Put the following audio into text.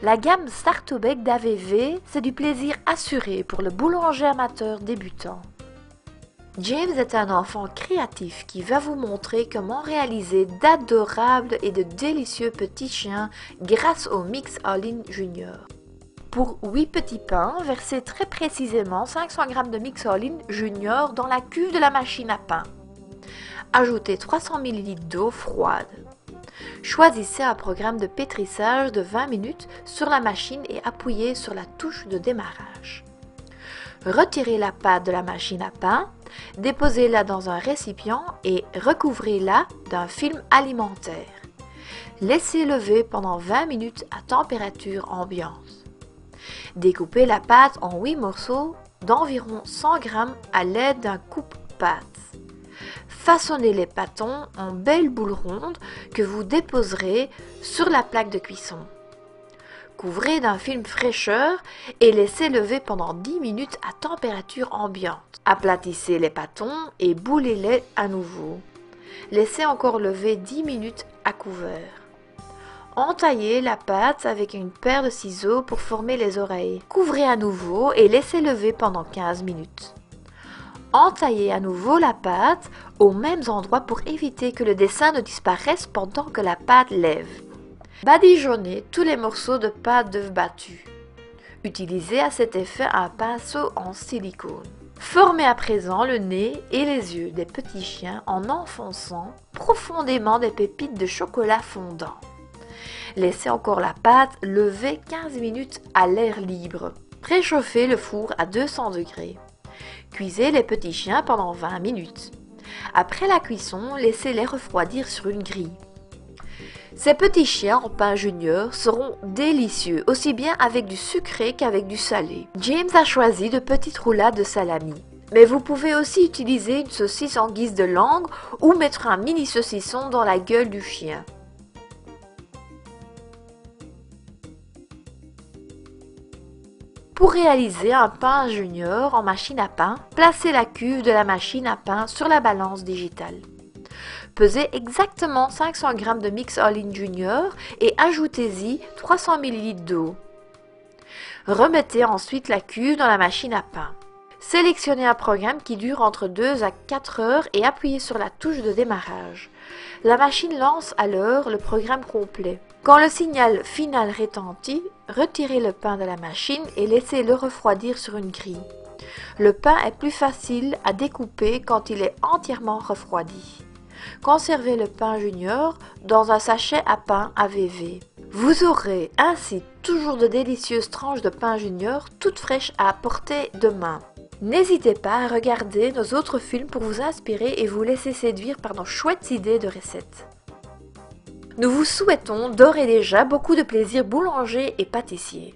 La gamme Start to Bake d'AVV, c'est du plaisir assuré pour le boulanger amateur débutant. James est un enfant créatif qui va vous montrer comment réaliser d'adorables et de délicieux petits chiens grâce au Mix All-in Junior. Pour 8 petits pains, versez très précisément 500 g de Mix All-in Junior dans la cuve de la machine à pain. Ajoutez 300 ml d'eau froide. Choisissez un programme de pétrissage de 20 minutes sur la machine et appuyez sur la touche de démarrage. Retirez la pâte de la machine à pain, déposez-la dans un récipient et recouvrez-la d'un film alimentaire. Laissez lever pendant 20 minutes à température ambiante. Découpez la pâte en 8 morceaux d'environ 100 g à l'aide d'un coupe-pâte. Façonnez les pâtons en belles boules rondes que vous déposerez sur la plaque de cuisson. Couvrez d'un film fraîcheur et laissez lever pendant 10 minutes à température ambiante. Aplatissez les pâtons et boulez-les à nouveau. Laissez encore lever 10 minutes à couvert. Entaillez la pâte avec une paire de ciseaux pour former les oreilles. Couvrez à nouveau et laissez lever pendant 15 minutes. Entaillez à nouveau la pâte aux mêmes endroits pour éviter que le dessin ne disparaisse pendant que la pâte lève. Badigeonnez tous les morceaux de pâte d'œuf battu. Utilisez à cet effet un pinceau en silicone. Formez à présent le nez et les yeux des petits chiens en enfonçant profondément des pépites de chocolat fondant. Laissez encore la pâte lever 15 minutes à l'air libre. Préchauffez le four à 200 degrés. Cuisez les petits chiens pendant 20 minutes. Après la cuisson, laissez-les refroidir sur une grille. Ces petits chiens en pain junior seront délicieux, aussi bien avec du sucré qu'avec du salé. James a choisi de petites roulades de salami. Mais vous pouvez aussi utiliser une saucisse en guise de langue ou mettre un mini saucisson dans la gueule du chien. Pour réaliser un pain junior en machine à pain, placez la cuve de la machine à pain sur la balance digitale. Pesez exactement 500 g de Mix All-in Junior et ajoutez-y 300 ml d'eau. Remettez ensuite la cuve dans la machine à pain. Sélectionnez un programme qui dure entre 2 à 4 heures et appuyez sur la touche de démarrage. La machine lance alors le programme complet. Quand le signal final retentit, retirez le pain de la machine et laissez-le refroidir sur une grille. Le pain est plus facile à découper quand il est entièrement refroidi. Conservez le pain junior dans un sachet à pain AVV. Vous aurez ainsi toujours de délicieuses tranches de pain junior toutes fraîches à portée de main. N'hésitez pas à regarder nos autres films pour vous inspirer et vous laisser séduire par nos chouettes idées de recettes. Nous vous souhaitons d'ores et déjà beaucoup de plaisir boulanger et pâtissier.